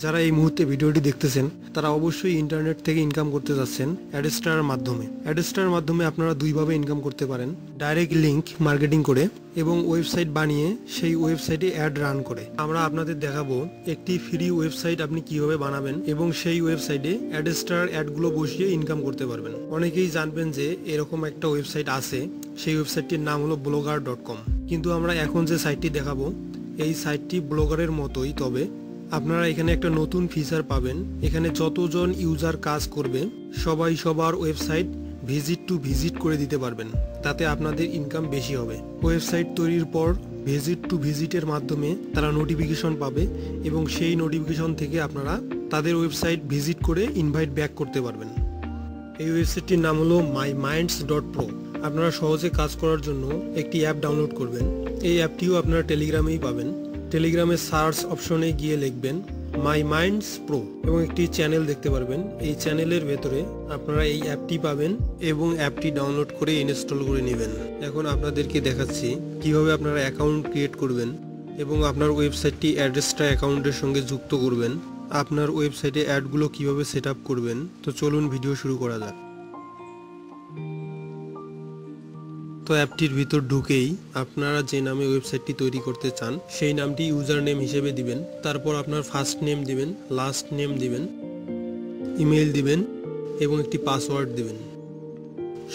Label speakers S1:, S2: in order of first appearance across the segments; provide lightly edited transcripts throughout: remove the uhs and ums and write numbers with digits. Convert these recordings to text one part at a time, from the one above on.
S1: যারা এই মুহূর্তে ভিডিওটি দেখতেছেন তারা অবশ্যই ইন্টারনেট থেকে ইনকাম করতে যাচ্ছেন অ্যাডস্টারের মাধ্যমে। অ্যাডস্টারের মাধ্যমে আপনারা দুইভাবে ইনকাম করতে পারেন, ডাইরেক্ট লিংক মার্কেটিং করে এবং ওয়েবসাইট বানিয়ে সেই ওয়েবসাইটে অ্যাড রান করে। আমরা আপনাদের দেখাবো একটি ফ্রি ওয়েবসাইট আপনি কিভাবে বানাবেন এবং সেই ওয়েবসাইটে অ্যাডস্টার অ্যাডগুলো বসিয়ে ইনকাম করতে পারবেন। অনেকেই জানবেন যে এরকম একটা ওয়েবসাইট আছে, সেই ওয়েবসাইটটির নাম হলো blogger.com। কিন্তু আমরা এখন যে সাইটটি দেখাবো এই সাইটটি ব্লগারের মতোই, তবে আপনারা এখানে একটা নতুন ফিচার পাবেন। এখানে যতজন ইউজার কাজ করবে সবাই সবার ওয়েবসাইট ভিজিট করে দিতে পারবেন, তাতে আপনাদের ইনকাম বেশি হবে। ওয়েবসাইট তৈরির পর ভিজিটের মাধ্যমে তারা নোটিফিকেশন পাবে এবং সেই নোটিফিকেশন থেকে আপনারা তাদের ওয়েবসাইট ভিজিট করে ইনভাইট ব্যাক করতে পারবেন। এই ওয়েবসাইটটির নাম হলো myminds.pro। আপনারা সহজে কাজ করার জন্য একটি অ্যাপ ডাউনলোড করবেন। এই অ্যাপটিও আপনারা টেলিগ্রামেই পাবেন। টেলিগ্রামের সার্চ অপশনে গিয়ে লিখবেন myminds.pro এবং একটি চ্যানেল দেখতে পারবেন। এই চ্যানেলের ভেতরে আপনারা এই অ্যাপটি পাবেন এবং অ্যাপটি ডাউনলোড করে ইনস্টল করে নেবেন। এখন আপনাদেরকে দেখাচ্ছি কিভাবে আপনারা অ্যাকাউন্ট ক্রিয়েট করবেন এবং আপনার ওয়েবসাইটটি অ্যাড্রেসটা অ্যাকাউন্টের সঙ্গে যুক্ত করবেন। আপনার ওয়েবসাইটে অ্যাডগুলো কিভাবে সেট আপ করবেন, তো চলুন ভিডিও শুরু করা যাক। তো অ্যাপটির ভিতর ঢুকেই আপনারা যে নামে ওয়েবসাইটটি তৈরি করতে চান সেই নামটি ইউজার নেম হিসেবে দিবেন। তারপর আপনার ফার্স্ট নেম দিবেন, লাস্ট নেম দিবেন, ইমেল দিবেন এবং একটি পাসওয়ার্ড দিবেন।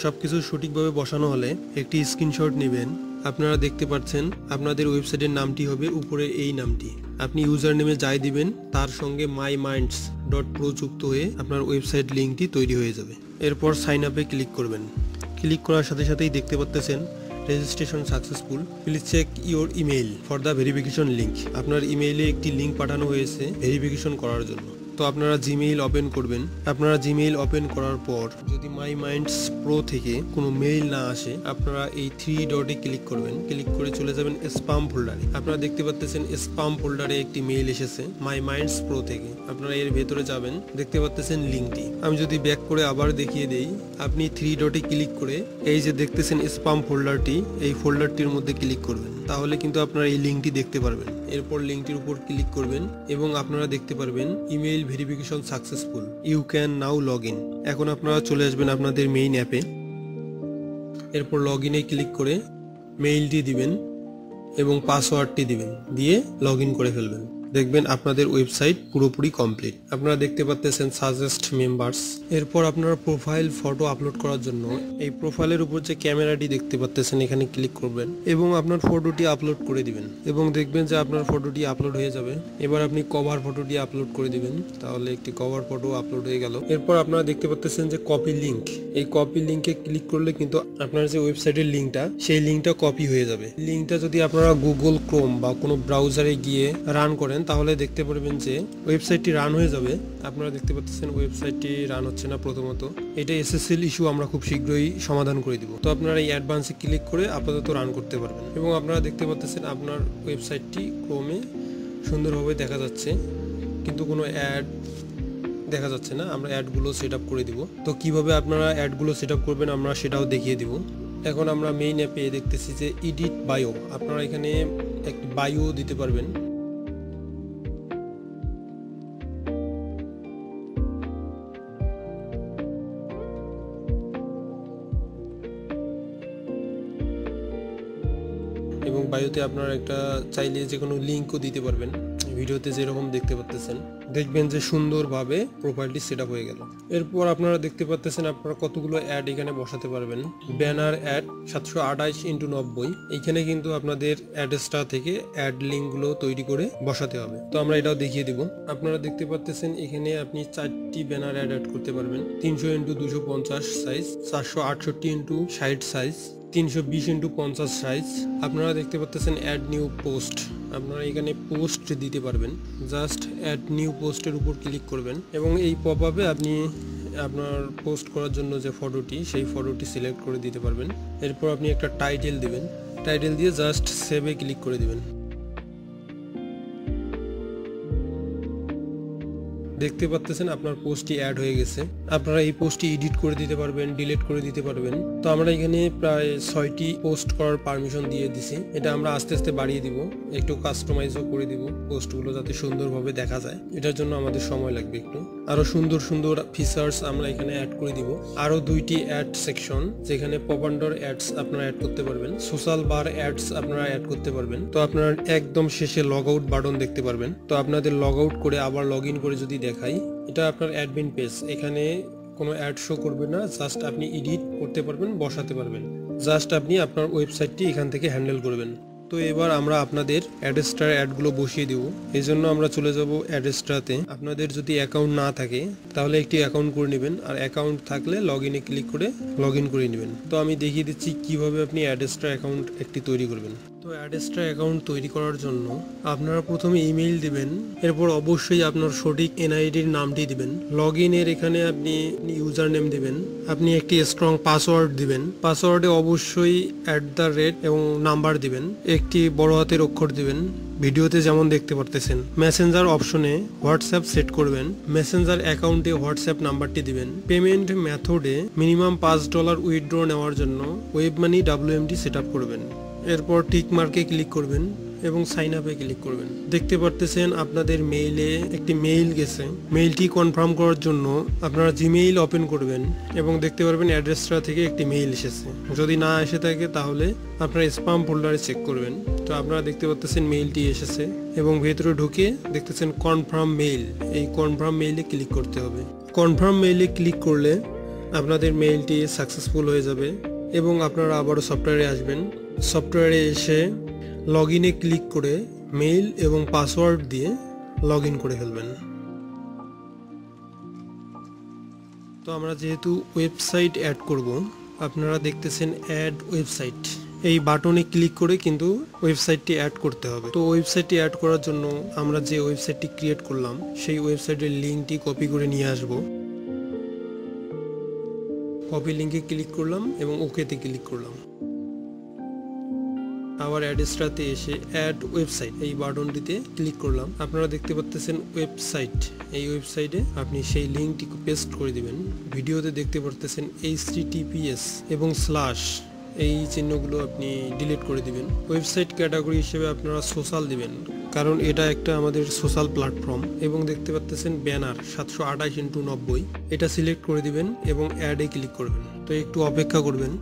S1: সবকিছু সঠিকভাবে বসানো হলে একটি স্ক্রিনশট নেবেন। আপনারা দেখতে পাচ্ছেন আপনাদের ওয়েবসাইটের নামটি হবে উপরে এই নামটি। আপনি ইউজার নেমে যাই দিবেন তার সঙ্গে myminds.pro যুক্ত হয়ে আপনার ওয়েবসাইট লিঙ্কটি তৈরি হয়ে যাবে। এরপর সাইন আপে ক্লিক করবেন। ক্লিক করার সাথে সাথেই দেখতে পাচ্ছেন registration successful, please check your email for the verification link. আপনার ইমেইলে একটি লিঙ্ক পাঠানো হয়েছে ভেরিফিকেশন করার জন্য। তো আপনারা জিমেইল ওপেন করবেন। আপনারা জিমেইল ওপেন করার পর যদি myminds.pro থেকে কোনো মেইল না আসে আপনারা এই 3 ডটে ক্লিক করবেন। ক্লিক করে চলে যাবেন স্প্যাম ফোল্ডারে। আপনারা দেখতে পাচ্ছেন স্প্যাম ফোল্ডারে একটি মেইল এসেছে myminds.pro থেকে। আপনারা এর ভেতরে যাবেন, দেখতে পাচ্ছেন লিঙ্কটি। আমি যদি ব্যাক করে আবার দেখিয়ে দেই, আপনি 3 ডটে ক্লিক করে এই যে দেখতেছেন স্প্যাম ফোল্ডারটি, এই ফোল্ডারটির মধ্যে ক্লিক করবেন। তাহলে কিন্তু আপনারা এই লিঙ্কটি দেখতে পারবেন। এরপর লিঙ্কটির উপর ক্লিক করবেন এবং আপনারা দেখতে পারবেন email verification successful, you can now log in. এখন আপনারা চলে আসবেন আপনাদের মেইন অ্যাপে। এরপর লগ ইনে ক্লিক করে মেইলটি দিবেন এবং পাসওয়ার্ডটি দিবেন, দিয়ে লগ ইন করে ফেলবেন। দেখবেন আপনাদের ওয়েবসাইট পুরোপুরি কমপ্লিট। আপনারা দেখতে পাচ্ছেন সাজেস্ট মেম্বার্স। এরপর আপনারা প্রোফাইল ফটো আপলোড করার জন্য এই প্রোফাইলের উপর যে ক্যামেরাটি দেখতে পাচ্ছেন এখানে ক্লিক করবেন এবং আপনার ফটোটি আপলোড করে দিবেন এবং দেখবেন যে আপনার ফটোটি আপলোড হয়ে যাবে। এবার আপনি কভার ফটোটি আপলোড করে দিবেন, তাহলে একটি কভার ফটো আপলোড হয়ে গেল। এরপর আপনারা দেখতে পাচ্ছেন যে কপি লিঙ্ক, এই কপি লিঙ্কে ক্লিক করলে কিন্তু আপনার যে ওয়েবসাইটের লিঙ্কটা সেই লিঙ্কটা কপি হয়ে যাবে। লিঙ্কটা যদি আপনারা গুগল ক্রোম বা কোনো ব্রাউজারে গিয়ে রান করেন তাহলে দেখতে পারবেন যে ওয়েবসাইটটি রান হয়ে যাবে। আপনারা দেখতে পাচ্ছেন ওয়েবসাইটটি রান হচ্ছে না। প্রথমত এটা SSL ইস্যু, আমরা খুব শীঘ্রই সমাধান করে দিব। তো আপনারা এই অ্যাডভান্সে ক্লিক করে আপাতত রান করতে পারবেন এবং আপনারা দেখতে পাচ্ছেন আপনার ওয়েবসাইটটি ক্রোমে সুন্দরভাবে দেখা যাচ্ছে, কিন্তু কোনো অ্যাড দেখা যাচ্ছে না। আমরা অ্যাডগুলো সেট আপ করে দিব। তো কিভাবে আপনারা অ্যাডগুলো সেট আপ করবেন আমরা সেটাও দেখিয়ে দিব। এখন আমরা মেইন অ্যাপে দেখতেছি যে এডিট বায়ো। আপনারা এখানে একটি বায়ো দিতে পারবেন। এবং বায়োতে আপনারা একটা চাইলে যে কোনো লিঙ্কও দিতে পারবেন। ভিডিওতে যেরকম দেখতে পাচ্ছেন দেখবেন যে সুন্দরভাবে প্রোফাইলটি সেট আপ হয়ে গেল। এরপর আপনারা দেখতে পাচ্ছেন আপনারা কতগুলো অ্যাড এখানে বসাতে পারবেন। Banner add 728x90। এইখানে কিন্তু আপনাদের অ্যাড্রেসটা থেকে অ্যাড লিঙ্কগুলো তৈরি করে বসাতে হবে। তো আমরা এটাও দেখিয়ে দিব। আপনারা দেখতে পাচ্ছেন এখানে আপনি 4টি ব্যানার অ্যাড করতে পারবেন। 300x250 size, 468x60 size, 320x50 size. আপনারা দেখতে পাচ্ছেন অ্যাড নিউ পোস্ট। আপনারা এখানে পোস্ট দিতে পারবেন। জাস্ট অ্যাড নিউ পোস্টের উপর ক্লিক করবেন এবং এই পপ আপে আপনি আপনার পোস্ট করার জন্য যে ফটোটি সেই ফটোটি সিলেক্ট করে দিতে পারবেন। এরপর আপনি একটা টাইটেল দিবেন। টাইটেল দিয়ে জাস্ট সেভে ক্লিক করে দিবেন। দেখতে পাচ্ছেন আপনার পোস্টটি অ্যাড হয়ে গেছে। আপনারা এই পোস্টটি এডিট করে দিতে পারবেন, ডিলিট করে দিতে পারবেন। তো আমরা এখানে প্রায় 6টি পোস্ট করার পারমিশন দিয়ে দিছি। এটা আমরা আস্তে আস্তে বাড়িয়ে দিব, একটু কাস্টমাইজও করে দিব পোস্টগুলো যাতে সুন্দরভাবে দেখা যায়। এটার জন্য আমাদের সময় লাগবে একটু। আরো সুন্দর সুন্দর ফিচার্স আমরা এখানে অ্যাড করে দিব। আরো 2টি অ্যাড সেকশন, যেখানে পপ আন্ডার অ্যাডস আপনারা অ্যাড করতে পারবেন, সোশ্যাল বার অ্যাডস আপনারা অ্যাড করতে পারবেন। তো আপনারা একদম শেষে লগ আউট বাটন দেখতে পারবেন। তো আপনাদের লগ আউট করে আবার লগ ইন করে যদি দেখাই, এটা আপনার অ্যাডমিন পেজ। এখানে কোনো অ্যাড শো করবে না, জাস্ট আপনি এডিট করতে পারবেন, বসাতে পারবেন। জাস্ট আপনি আপনার ওয়েবসাইটটি এখান থেকে হ্যান্ডেল করবেন। তো এবার আমরা আপনাদের অ্যাডস্টার অ্যাডগুলো বসিয়ে দেব। এই জন্য আমরা চলে যাব অ্যাডস্টারতে। আপনাদের যদি অ্যাকাউন্ট না থাকে তাহলে একটি অ্যাকাউন্ট করে নেবেন, আর অ্যাকাউন্ট থাকলে লগ ইনে ক্লিক করে লগ ইন করে নেবেন। তো আমি দেখিয়ে দিচ্ছি কিভাবে আপনি অ্যাডস্টার অ্যাকাউন্ট একটি তৈরি করবেন। তো অ্যাডস্টার অ্যাকাউন্ট তৈরি করার জন্য আপনারা প্রথমে ইমেইল দিবেন, এরপর অবশ্যই আপনার সঠিক এনআইডির নামটি দিবেন। লগ ইনের এখানে আপনি ইউজার নেম দিবেন, আপনি একটি স্ট্রং পাসওয়ার্ড দিবেন। পাসওয়ার্ডে অবশ্যই @ এবং নাম্বার দিবেন, একটি বড় হাতের অক্ষর দিবেন। ভিডিওতে যেমন দেখতে পারতেছেন। মেসেঞ্জার অপশনে হোয়াটসঅ্যাপ সেট করবেন, মেসেঞ্জার অ্যাকাউন্টে হোয়াটসঅ্যাপ নাম্বারটি দিবেন। পেমেন্ট মেথডে মিনিমাম $5 উইথড্র নেওয়ার জন্য web money WMT set up করবেন। এরপর টিক মার্কে ক্লিক করবেন এবং সাইন আপে ক্লিক করবেন। দেখতে পারতেছেন আপনাদের মেইলে একটি মেইল গেছে। মেইলটি কনফার্ম করার জন্য আপনারা জিমেইল ওপেন করবেন এবং দেখতে পারবেন অ্যাড্রেসটা থেকে একটি মেইল এসেছে। যদি না এসে থাকে তাহলে আপনারা স্প্যাম ফোল্ডারে চেক করবেন। তো আপনারা দেখতে পাচ্ছেন মেইলটি এসেছে এবং ভেতরে ঢুকে দেখতেছেন কনফার্ম মেইল। এই কনফার্ম মেইলে ক্লিক করতে হবে। কনফার্ম মেইলে ক্লিক করলে আপনাদের মেইলটি সাকসেসফুল হয়ে যাবে এবং আপনারা আবারও সফটওয়্যারে আসবেন। সফটওয়্যারে এসে লগ ইনে ক্লিক করে মেইল এবং পাসওয়ার্ড দিয়ে লগ ইন করে ফেলবেন। তো আমরা যেহেতু ওয়েবসাইট অ্যাড করব, আপনারা দেখতেছেন অ্যাড ওয়েবসাইট, এই বাটনে ক্লিক করে কিন্তু ওয়েবসাইটটি অ্যাড করতে হবে। তো ওয়েবসাইটটি অ্যাড করার জন্য আমরা যে ওয়েবসাইটটি ক্রিয়েট করলাম সেই ওয়েবসাইটের লিঙ্কটি কপি করে নিয়ে আসব। কপি লিঙ্কে ক্লিক করলাম এবং ওকেতে ক্লিক করলাম। আবার অ্যাডস্টারতে এসে অ্যাড ওয়েবসাইট এই বাটনটিতে ক্লিক করলাম। আপনারা দেখতে পাচ্ছেন ওয়েবসাইট, এই ওয়েবসাইটে আপনি সেই লিঙ্কটি পেস্ট করে দিবেন। ভিডিওতে দেখতে পাচ্ছেন HTTPS এবং স্ল্যাশ এই চিহ্নগুলো আপনি ডিলিট করে দিবেন। ওয়েবসাইট ক্যাটাগরি হিসেবে আপনারা সোশ্যাল দিবেন, কারণ এটা একটা আমাদের সোশ্যাল প্ল্যাটফর্ম। এবং দেখতে পাচ্ছেন ব্যানার 728x90, এটা সিলেক্ট করে দিবেন এবং অ্যাডে ক্লিক করবেন। তো একটু অপেক্ষা করবেন,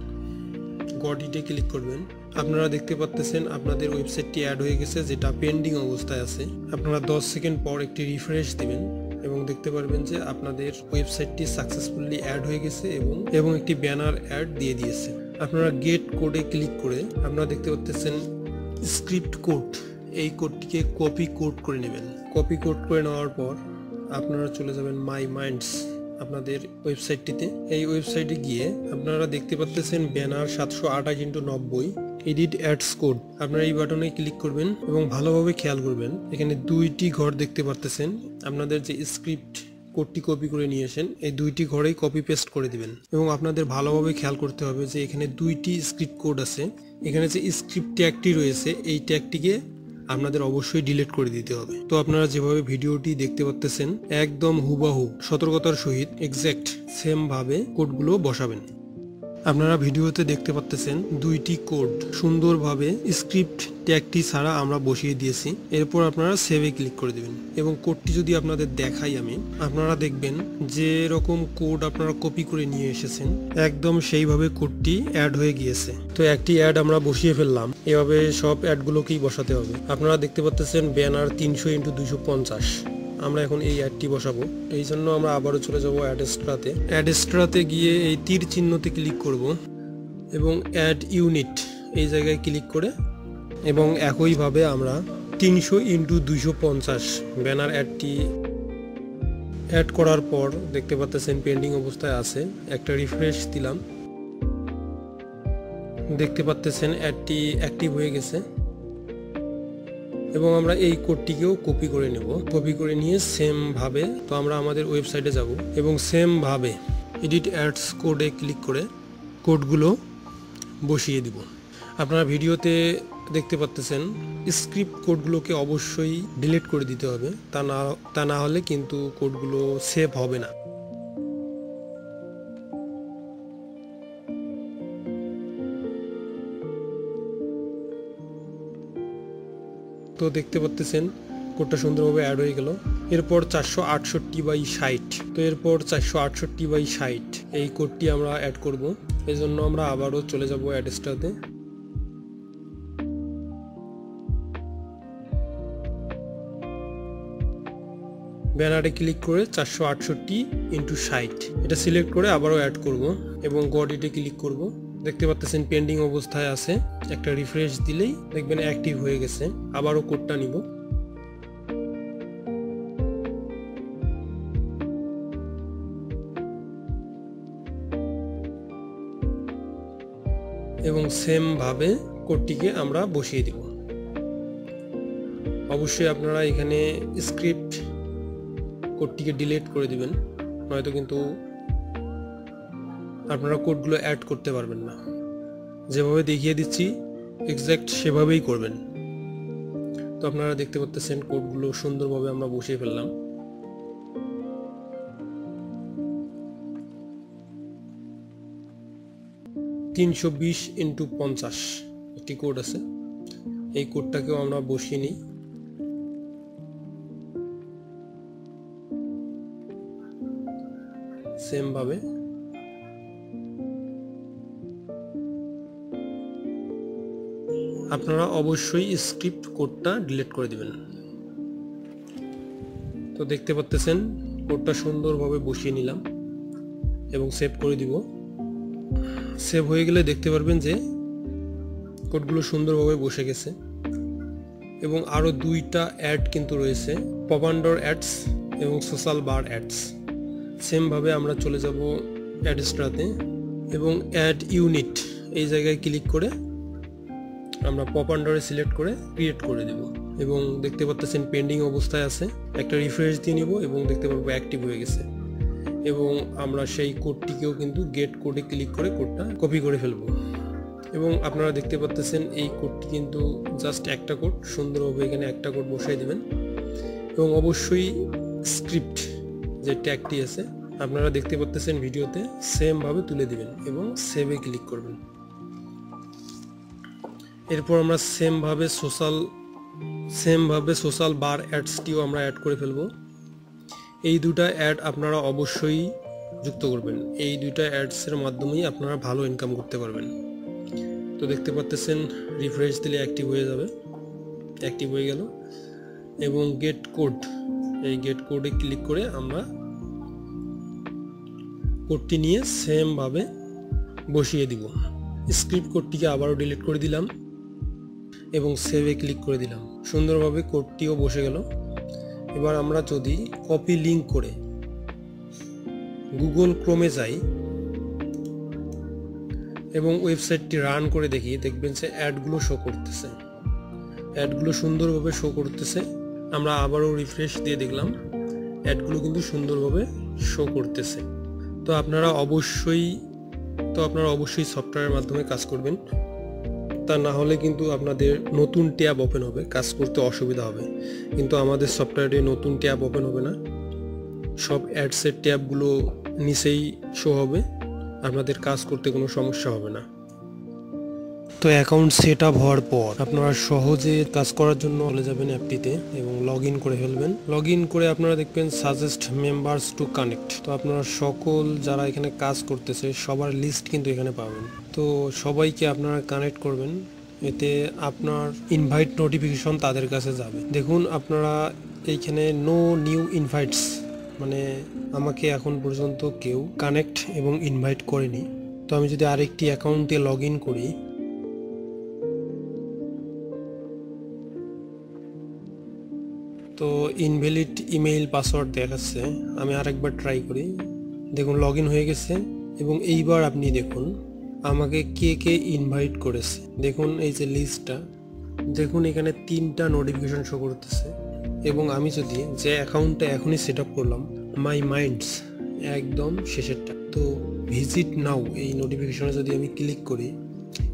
S1: গটিতে ক্লিক করবেন। আপনারা দেখতে পাচ্ছেন আপনাদের ওয়েবসাইটটি অ্যাড হয়ে গেছে, যেটা পেন্ডিং অবস্থায় আছে। আপনারা 10 সেকেন্ড পর একটি রিফ্রেশ দিবেন এবং দেখতে পারবেন যে আপনাদের ওয়েবসাইটটি সাকসেসফুলি অ্যাড হয়ে গেছে এবং একটি ব্যানার অ্যাড দিয়ে দিয়েছে। আপনারা গেট কোডে ক্লিক করে আপনারা দেখতে পাচ্ছেন স্ক্রিপ্ট কোড, এই কোডটিকে কপি কোড করে নেবেন। কপি কোড করে নেওয়ার পর আপনারা চলে যাবেন মাই মাইন্ডস আপনাদের ওয়েবসাইটটিতে। এই ওয়েবসাইটে গিয়ে আপনারা দেখতে পাচ্ছেন banner 728x90 edit ads code. আপনারা এই বাটনে ক্লিক করবেন এবং ভালোভাবে খেয়াল করবেন, এখানে 2টি ঘর দেখতে পারতেছেন। আপনাদের যে স্ক্রিপ্ট কোডটি কপি করে নিয়ে আসেন, এই 2টি ঘরেই কপি পেস্ট করে দিবেন এবং আপনাদের ভালোভাবে খেয়াল করতে হবে যে এখানে 2টি স্ক্রিপ্ট কোড আছে। এখানে যে স্ক্রিপ্ট ট্যাগটি রয়েছে এই ট্যাগটিকে আপনাদের অবশ্যই ডিলিট করে দিতে হবে। তো আপনারা যেভাবে ভিডিওটি দেখতে পাচ্ছেন একদম হুবাহু সতর্কতার সহিত এক্স্যাক্ট সেম ভাবে কোডগুলো বসাবেন। আপনারা ভিডিওতে দেখতে পাচ্ছেন 2টি কোড সুন্দরভাবে স্ক্রিপ্ট ট্যাগটি ছাড়া আমরা বসিয়ে দিয়েছি। এরপর আপনারা সেভে ক্লিক করে দেবেন এবং কোডটি যদি আপনাদের দেখাই আমি, আপনারা দেখবেন যে রকম কোড আপনারা কপি করে নিয়ে এসেছেন একদম সেইভাবে কোডটি অ্যাড হয়ে গিয়েছে। তো একটি অ্যাড আমরা বসিয়ে ফেললাম, এভাবে সব অ্যাডগুলোকেই বসাতে হবে। আপনারা দেখতে পাচ্ছেন ব্যানার 300x250, আমরা এখন এই অ্যাডটি বসাবো। এই জন্য আমরা আবারও চলে যাব অ্যাডস্ট্রাতে। অ্যাডস্ট্রাতে গিয়ে এই তীর চিহ্নতে ক্লিক করব এবং অ্যাড ইউনিট এই জায়গায় ক্লিক করে এবং একইভাবে আমরা 300x250 ব্যানার অ্যাডটি অ্যাড করার পর দেখতে পাচ্ছেন পেন্ডিং অবস্থায় আছে। একটা রিফ্রেশ দিলাম, দেখতে পাচ্ছেন অ্যাডটি অ্যাক্টিভ হয়ে গেছে এবং আমরা এই কোডটিকেও কপি করে নেব। কপি করে নিয়ে সেম ভাবে তো আমরা আমাদের ওয়েবসাইটে যাব এবং সেম ভাবে এডিট অ্যাডস কোডে ক্লিক করে কোডগুলো বসিয়ে দিব। আপনারা ভিডিওতে দেখতে পাচ্ছেন স্ক্রিপ্ট কোডগুলোকে অবশ্যই ডিলিট করে দিতে হবে, তা না হলে কিন্তু কোডগুলো সেভ হবে না। তো দেখতে পাচ্ছেন কোডটা সুন্দরভাবে অ্যাড হয়ে গেল। এরপর 468/60, তো এরপর 468/60 এই কোডটি আমরা অ্যাড করব। এই জন্য আমরা আবারও চলে যাব অ্যাড্রেসটাতে। ব্যানারে ক্লিক করে 468/60 এটা সিলেক্ট করে আবারও অ্যাড করব এবং গডিটে ক্লিক করব। দেখতে পাচ্ছেন পেন্ডিং অবস্থায় আছে, একটা রিফ্রেশ দিলেই দেখবেন অ্যাক্টিভ হয়ে গেছে। আবারও কোডটা নিব, এবং সেম ভাবে কোডটিকে আমরা বসিয়ে দিব। অবশ্যই আপনারা এখানে স্ক্রিপ্ট কোডটিকে ডিলিট করে দিবেন, নয়তো কিন্তু আপনারা কোডগুলো অ্যাড করতে পারবেন না। যেভাবে দেখিয়ে দিচ্ছি এক্স্যাক্ট সেভাবেই করবেন। তো আপনারা দেখতে পাচ্ছেন কোডগুলো সুন্দরভাবে আমরা বসিয়ে ফেললাম। (320x50) একটি কোড আছে, এই কোডটাকেও আমরা বসিয়ে নিই। সেম ভাবে আপনারা অবশ্যই স্ক্রিপ্ট কোডটা ডিলিট করে দিবেন। তো দেখতে পাচ্ছেন কোডটা সুন্দরভাবে বসিয়ে নিলাম এবং সেভ করে দিব। সেভ হয়ে গেলে দেখতে পারবেন যে কোডগুলো সুন্দরভাবে বসে গেছে। এবং আরো দুইটা অ্যাড কিন্তু রয়েছে, পপ আন্ডার অ্যাডস এবং সোশ্যাল বার অ্যাডস। সেম ভাবে আমরা চলে যাব অ্যাডস্টাতে এবং অ্যাড ইউনিট এই জায়গায় ক্লিক করে আমরা পপ আন্ডারে সিলেক্ট করে ক্রিয়েট করে দেব। এবং দেখতে পাচ্ছেন পেন্ডিং অবস্থায় আছে, একটা রিফ্রেশ দিয়ে নিব এবং দেখতে পারবো অ্যাক্টিভ হয়ে গেছে। এবং আমরা সেই কোডটিকেও কিন্তু গেট কোডে ক্লিক করে কোডটা কপি করে ফেলবো। এবং আপনারা দেখতে পাচ্ছেন এই কোডটি কিন্তু জাস্ট একটা কোড, সুন্দরভাবে এখানে একটা কোড বসাই দিবেন। এবং অবশ্যই স্ক্রিপ্ট যে ট্যাগটি আছে আপনারা দেখতে পাচ্ছেন ভিডিওতে, সেম ভাবে তুলে দিবেন এবং সেভে ক্লিক করবেন। এরপর আমরা সেম ভাবে সোশ্যাল বার অ্যাডসটিও আমরা অ্যাড করে ফেলবো। এই দুটা অ্যাড আপনারা অবশ্যই যুক্ত করবেন, এই দুইটা অ্যাডসের মাধ্যমেই আপনারা ভালো ইনকাম করতে পারবেন। তো দেখতে পাচ্ছেন রিফ্রেশ দিলে অ্যাক্টিভ হয়ে যাবে, অ্যাক্টিভ হয়ে গেল। এবং গেট কোড, এই গেট কোডে ক্লিক করে আমরা কোডটি নিয়ে সেম ভাবে বসিয়ে দিব। স্ক্রিপ্ট কোডটিকে আবারও ডিলিট করে দিলাম এবং সেভে ক্লিক করে দিলাম। সুন্দরভাবে কোডটিও বসে গেল। এবার আমরা যদি কপি লিংক করে গুগল ক্রোমে যাই এবং ওয়েবসাইটটি রান করে দেখি, দেখবেন যে অ্যাডগুলো শো করতেছে, অ্যাডগুলো সুন্দরভাবে শো করতেছে। আমরা আবারও রিফ্রেশ দিয়ে দেখলাম অ্যাডগুলো কিন্তু সুন্দরভাবে শো করতেছে। তো আপনারা অবশ্যই সফটওয়্যারের মাধ্যমে কাজ করবেন, তা না হলে কিন্তু আপনাদের নতুন ট্যাব ওপেন হবে, কাজ করতে অসুবিধা হবে। কিন্তু আমাদের সফটওয়্যারে নতুন ট্যাব ওপেন হবে না, সব অ্যাডসের ট্যাবগুলো নিচেই শো হবে, আপনাদের কাজ করতে কোনো সমস্যা হবে না। তো অ্যাকাউন্ট সেট আপ হওয়ার পর আপনারা সহজে কাজ করার জন্য চলে যাবেন অ্যাপটিতে এবং লগ ইন করে ফেলবেন। লগ ইন করে আপনারা দেখবেন সাজেস্ট মেম্বার্স টু কানেক্ট। তো আপনারা সকল যারা এখানে কাজ করতেছে সবার লিস্ট কিন্তু এখানে পাবেন। তো সবাইকে আপনারা কানেক্ট করবেন, এতে আপনার ইনভাইট নোটিফিকেশন তাদের কাছে যাবে। দেখুন আপনারা এইখানে নো নিউ ইনভাইটস, মানে আমাকে এখন পর্যন্ত কেউ কানেক্ট এবং ইনভাইট করেনি। তো আমি যদি আরেকটি অ্যাকাউন্টে লগ ইন করি, তো ইনভ্যালিড ইমেইল পাসওয়ার্ড দেখাচ্ছে। আমি আরেকবার ট্রাই করি, দেখুন লগ ইন হয়ে গেছে। এবং এইবার আপনি দেখুন আমাকে কে কে ইনভাইট করেছে। দেখুন এই যে লিস্টটা, দেখুন এখানে 3টা নোটিফিকেশন শো করতেছে। এবং আমি যদি যে অ্যাকাউন্টটা এখনই সেট আপ করলাম, মাই মাইন্ডস, একদম শেষেরটা, তো ভিজিট নাও এই নোটিফিকেশনে যদি আমি ক্লিক করি,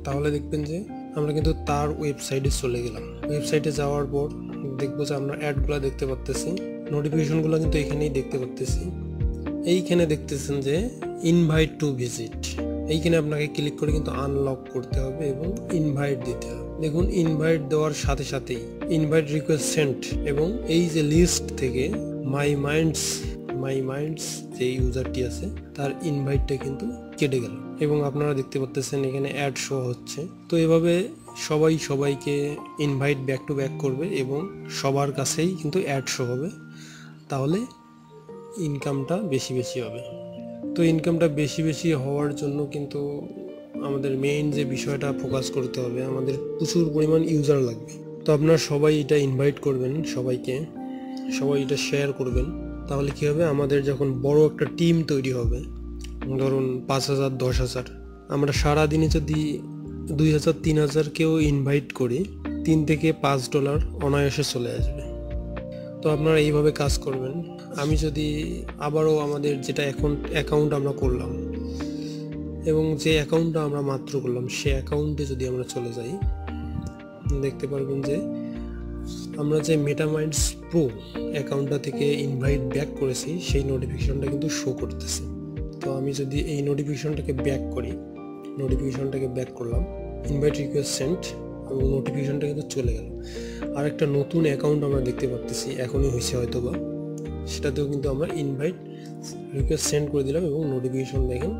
S1: তাহলে দেখবেন যে আমরা কিন্তু তার ওয়েবসাইটে চলে গেলাম। ওয়েবসাইটে যাওয়ার পর দেখবো যে আমরা অ্যাডগুলো দেখতে পাচ্তেছি, নোটিফিকেশনগুলো কিন্তু এখানেই দেখতে পাচ্তেছি। এইখানে দেখতেছেন যে ইনভাইট টু ভিজিট, এইখানে আপনাকে ক্লিক করে কিন্তু আনলক করতে হবে এবং ইনভাইট দিতে হবে। দেখুন ইনভাইট দেওয়ার সাথে সাথেই ইনভাইট রিকোয়েস্ট সেন্ট এবং এই যে লিস্ট থেকে মাই মাইন্ডস যে ইউজারটি আছে তার ইনভাইটটা কিন্তু কেটে গেল এবং আপনারা দেখতে পাচ্ছেন এখানে অ্যাড শো হচ্ছে। তো এভাবে সবাইকে ইনভাইট ব্যাক টু ব্যাক করবে এবং সবার কাছেই কিন্তু অ্যাড শো হবে, তাহলে ইনকামটা বেশি হবে। তো ইনকামটা বেশি হওয়ার জন্য কিন্তু আমাদের মেইন যে বিষয়টা ফোকাস করতে হবে, আমাদের প্রচুর পরিমাণ ইউজার লাগবে। তো আপনারা সবাই এটা ইনভাইট করবেন, সবাই এটা শেয়ার করবেন, তাহলে কি হবে, আমাদের যখন বড় একটা টিম তৈরি হবে, ধরুন 5,000 10,000, আমরা সারাদিনে যদি 2,000 3,000 কেউ ইনভাইট করি, $3 থেকে $5 অনায়াসে চলে আসবে। তো আপনারা এইভাবে কাজ করবেন। আমি যদি আবারও আমাদের যেটা এখন অ্যাকাউন্ট আমরা করলাম এবং যে অ্যাকাউন্টটা আমরা মাত্র করলাম সে অ্যাকাউন্টে যদি আমরা চলে যাই, দেখতে পারবেন যে আমরা যে মেটামাইন্ডস প্রো অ্যাকাউন্টটা থেকে ইনভাইট ব্যাক করেছি সেই নোটিফিকেশনটা কিন্তু শো করতেছে। তো আমি যদি এই নোটিফিকেশনটাকে ব্যাক করলাম, ইনভাইট রিকোয়েস্ট সেন্ট এবং নোটিফিকেশনটা কিন্তু চলে গেল। আর একটা নতুন অ্যাকাউন্ট আমরা দেখতে পাচ্ছি, এখনই হয়েছে হয়তোবা, সেটাতেও কিন্তু আমরা ইনভাইট রিকোয়েস্ট সেন্ড করে দিলাম এবং নোটিফিকেশন দেখেন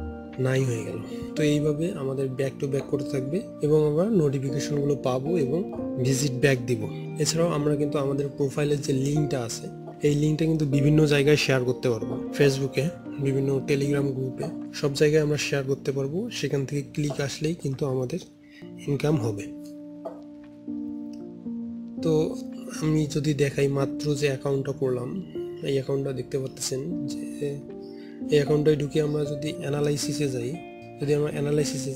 S1: নাই হয়ে গেল। তো এইভাবে আমাদের ব্যাক টু ব্যাক করতে থাকবে এবং আমরা নোটিফিকেশনগুলো পাবো এবং ভিজিট ব্যাক দিব। এছাড়াও আমরা কিন্তু আমাদের প্রোফাইলের যে লিঙ্কটা আছে এই লিঙ্কটা কিন্তু বিভিন্ন জায়গায় শেয়ার করতে পারবো, ফেসবুকে, বিভিন্ন টেলিগ্রাম গ্রুপে, সব জায়গায় আমরা শেয়ার করতে পারবো। সেখান থেকে ক্লিক আসলেই কিন্তু আমাদের ইনকাম হবে। তো আমি যদি দেখাই মাত্র যে অ্যাকাউন্টটা করলাম, এই অ্যাকাউন্টটা দেখতে পাচ্ছেন যে এই অ্যাকাউন্টটায় ঢুকে আমরা যদি অ্যানালাইসিসে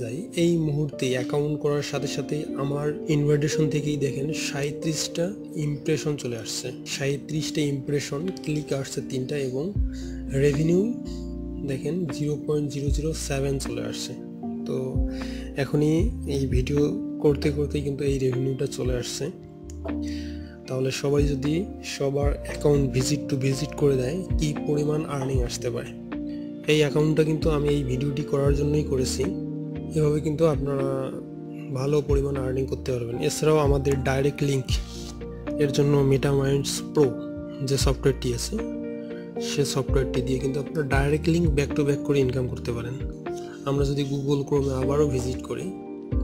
S1: যাই, এই মুহূর্তে অ্যাকাউন্ট করার সাথে সাথেই আমার ইনভাইটেশন থেকেই দেখেন 37টা ইমপ্রেশন চলে আসছে, 37টা ইমপ্রেশন, ক্লিক আসছে 3টা এবং রেভিনিউ দেখেন 0.007 চলে আসছে। তো এখনই এই ভিডিও করতেই কিন্তু এই রেভিনিউটা চলে আসছে। তাহলে সবাই যদি সবার অ্যাকাউন্ট ভিজিট করে দেয়, কি পরিমাণ আর্নিং আসতে পারে। এই অ্যাকাউন্টটা কিন্তু আমি এই ভিডিওটি করার জন্যই করেছি। এভাবে কিন্তু আপনারা ভালো পরিমাণ আর্নিং করতে পারবেন। এছাড়াও আমাদের ডাইরেক্ট লিঙ্ক এর জন্য মেটামাইন্ডস প্রো যে সফটওয়্যারটি আছে সে সফটওয়্যারটি দিয়ে কিন্তু আপনারা direct link back to back করে ইনকাম করতে পারেন। আমরা যদি গুগল ক্রোমে আবারও ভিজিট করি,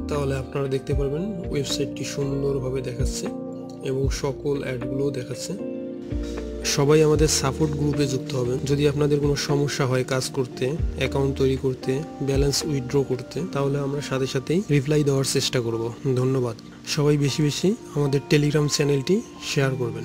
S1: তাহলে আপনারা দেখতে পারবেন ওয়েবসাইটটি সুন্দরভাবে দেখাচ্ছে এবং সকল অ্যাডগুলোও দেখাচ্ছে। সবাই আমাদের সাপোর্ট গ্রুপে যুক্ত হবেন। যদি আপনাদের কোনো সমস্যা হয় কাজ করতে, অ্যাকাউন্ট তৈরি করতে, ব্যালেন্স উইথড্র করতে, তাহলে আমরা সাথেই রিপ্লাই দেওয়ার চেষ্টা করব। ধন্যবাদ। সবাই বেশি আমাদের টেলিগ্রাম চ্যানেলটি শেয়ার করবেন।